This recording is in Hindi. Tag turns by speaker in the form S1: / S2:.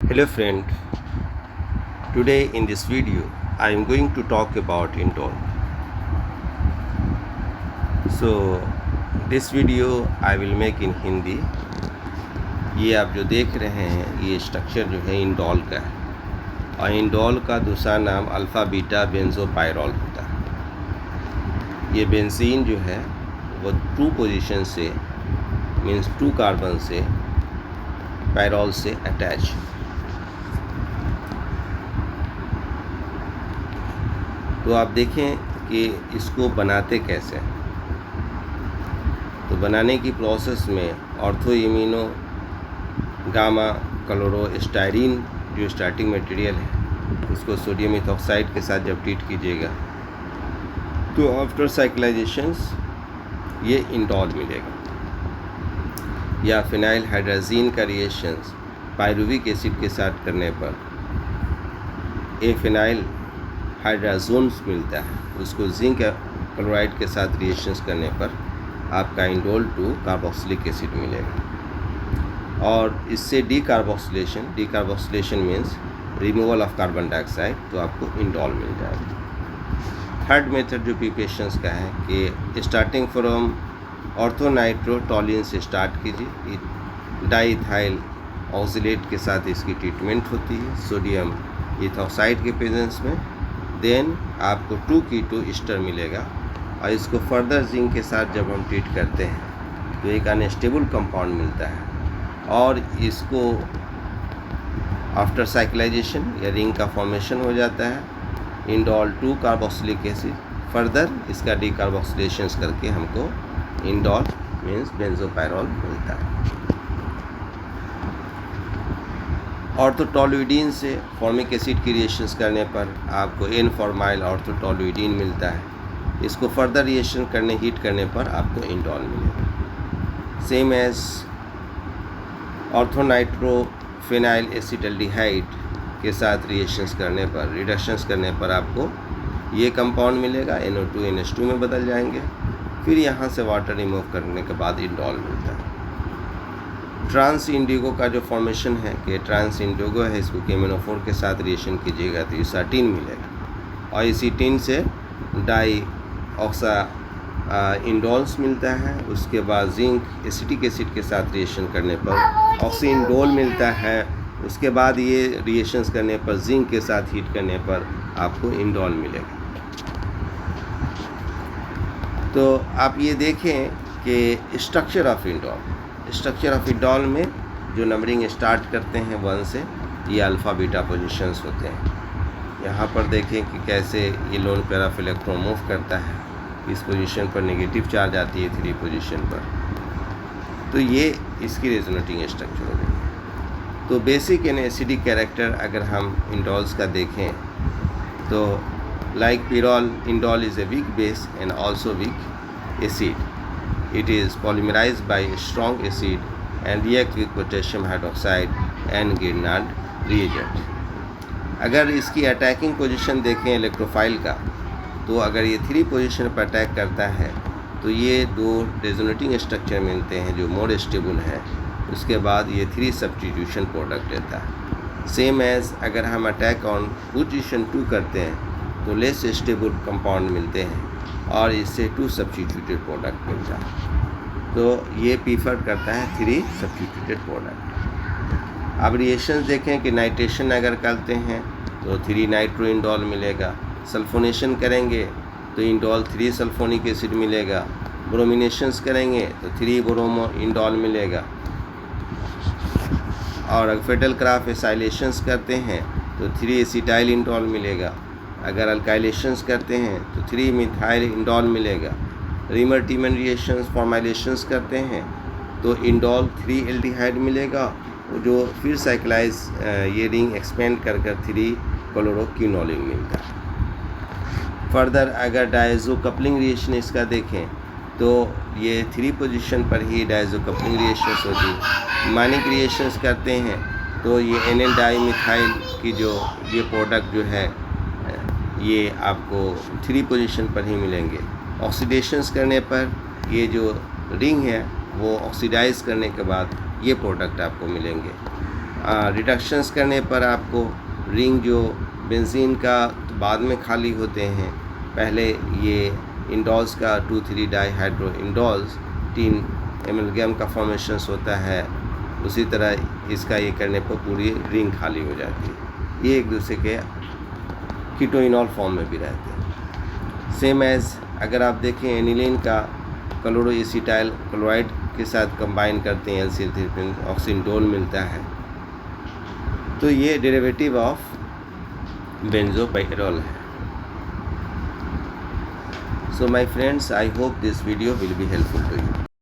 S1: Hello friend, today in this video I am going to talk about indole. So this video I will make in Hindi. ये आप जो देख रहे हैं ये स्ट्रक्चर जो है इंडोल का है और इंडोल का दूसरा नाम अल्फ़ा बीटा बेंजोपायरॉल होता है। ये बेंजीन जो है वो 2 पोजीशन से मीन्स 2 कार्बन से पायरॉल से अटैच। तो आप देखें कि इसको बनाते कैसे हैं। तो बनाने की प्रोसेस में ऑर्थोइमिनो गामा क्लोरोस्टाइरीन जो स्टार्टिंग मटेरियल है उसको सोडियम इथॉक्साइड के साथ जब ट्रीट कीजिएगा तो आफ्टर साइक्लाइजेशंस ये इंडोल मिलेगा। या फिनाइल हाइड्राजीन का रिएक्शंस पायरुविक एसिड के साथ करने पर ए फिनाइल हाइड्राजोन्स मिलता है, उसको जिंक क्लोराइड के साथ रिएक्शंस करने पर आपका इंडोल 2 कार्बोक्सिलिक एसिड मिलेगा। और इससे decarboxylation means removal of carbon dioxide, तो आपको इंडोल मिल जाएगा। थर्ड मेथड जो प्रिपरेशंस का है कि स्टार्टिंग फ्रॉम ऑर्थोनाइट्रोटोलिन से स्टार्ट कीजिए। डाईइथाइल ऑक्सिलेट के साथ इसकी ट्रीटमेंट होती है सोडियम इथॉक्साइड के प्रेजेंस में। देन आपको 2 कीटो ईस्टर मिलेगा और इसको फर्दर जिंक के साथ जब हम ट्रीट करते हैं तो एक अनस्टेबल कंपाउंड मिलता है और इसको आफ्टर साइक्लाइजेशन या रिंग का फॉर्मेशन हो जाता है इंडोल 2 कार्बोक्सिलिक एसिड। फर्दर इसका डीकार्बोक्सिलेशन करके हमको इंडोल मीन्स बेंजोपायरॉल मिलता है। ऑर्थोटोलुइडीन से फॉर्मिक एसिड की रिएक्शंस करने पर आपको एन फॉर्माइल ऑर्थोटोलुइडीन मिलता है। इसको फर्दर रिएक्शन करने हीट करने पर आपको इंडोल मिलेगा। सेम एज ऑर्थोनाइट्रोफेनाइल एसिटल्डिहाइड के साथ रिएक्शंस करने पर रिडक्शंस करने पर आपको ये कंपाउंड मिलेगा, NO2 NH2 में बदल जाएंगे। फिर यहाँ से वाटर रिमूव करने के बाद इंडोल मिलता है। ट्रांस इंडिगो का जो फॉर्मेशन है कि ट्रांस इंडिगो है, इसको KMnO4 के साथ रिएक्शन कीजिएगा तो इसाटीन मिलेगा और इसीटीन से डाई ऑक्सा इंडोल्स मिलता है। उसके बाद जिंक एसिटिक एसिड के साथ रिएक्शन करने पर ऑक्सी इंडोल मिलता है। उसके बाद ये रिएक्शंस करने पर जिंक के साथ हीट करने पर आपको इंडोल मिलेगा। तो आप ये देखें कि स्ट्रक्चर ऑफ इंडोल में जो नंबरिंग स्टार्ट करते हैं 1 से, ये अल्फ़ा बीटा पोजीशंस होते हैं। यहाँ पर देखें कि कैसे ये lone pair of electron move करता है। इस पोजीशन पर नेगेटिव चार्ज आती है 3 पोजीशन पर, तो ये इसकी रेजोनेटिंग स्ट्रक्चर हो गई। तो बेसिक एंड एसिडिक कैरेक्टर अगर हम इंडोल्स का देखें तो like pyrrole, indole is a weak base and also weak acid. It is polymerized by strong acid and react with potassium hydroxide and Grignard reagent. अगर इसकी अटैकिंग पोजीशन देखें इलेक्ट्रोफाइल का, तो अगर ये 3 पोजीशन पर अटैक करता है तो ये 2 रेजोनेटिंग स्ट्रक्चर मिलते हैं जो मोर स्टेबल है। उसके बाद ये 3 सब्स्टिट्यूशन प्रोडक्ट देता है। सेम एज अगर हम अटैक ऑन पोजीशन 2 करते हैं तो लेस स्टेबल कंपाउंड मिलते हैं और इससे 2 सब्स्टिट्यूटेड प्रोडक्ट मिलता है। तो ये प्रीफर करता है 3 सब्स्टिट्यूटेड प्रोडक्ट। अब रिएक्शंस देखें कि नाइट्रेशन अगर करते हैं तो 3 नाइट्रो इंडोल मिलेगा। सल्फोनेशन करेंगे तो इंडोल 3 सल्फोनिक एसिड मिलेगा। ब्रोमिनेशंस करेंगे तो 3 ब्रोमो इंडोल मिलेगा। और अगर फेटल क्राफ्ट एसाइलेशंस करते हैं तो 3 एसिटाइल इंडोल मिलेगा। अगर अल्काइलेशंस करते हैं तो 3 मिथाइल इंडोल मिलेगा। रीमर टीमन रिएक्शंस फॉर्माइलेशंस करते हैं तो इंडोल 3 एल्डिहाइड मिलेगा, जो फिर साइक्लाइज ये रिंग एक्सपेंड कर 3 क्लोरोक्विनोलिन मिलता है। फर्दर अगर डायज़ो कपलिंग रिएक्शन इसका देखें तो ये 3 पोजीशन पर ही डायज़ो कपलिंग रिएक्शंस होती है। मानिक रिएक्शंस करते हैं तो ये NL डाईमिथाइल की जो ये प्रोडक्ट जो है ये आपको 3 पोजीशन पर ही मिलेंगे। ऑक्सीडेशंस करने पर ये जो रिंग है वो ऑक्सीडाइज करने के बाद ये प्रोडक्ट आपको मिलेंगे। रिडक्शंस करने पर आपको रिंग जो बेंजीन का तो बाद में खाली होते हैं, पहले ये इंडोल्स का 2,3 डाईहाइड्रो इंडोल्स 3 एमलगैम का फॉर्मेशंस होता है, उसी तरह इसका ये करने पर पूरी रिंग खाली हो जाती है। ये एक दूसरे के कीटोइनॉल फॉर्म में भी रहते हैं। सेम एज अगर आप देखें एनिलीन का क्लोरोएसिटाइल क्लोराइड के साथ कंबाइन करते हैं एल्सिल ऑक्सिनडोल मिलता है, तो ये डेरिवेटिव ऑफ बेंजोपाइरेनॉल है। So my friends, I hope this video will be helpful to you.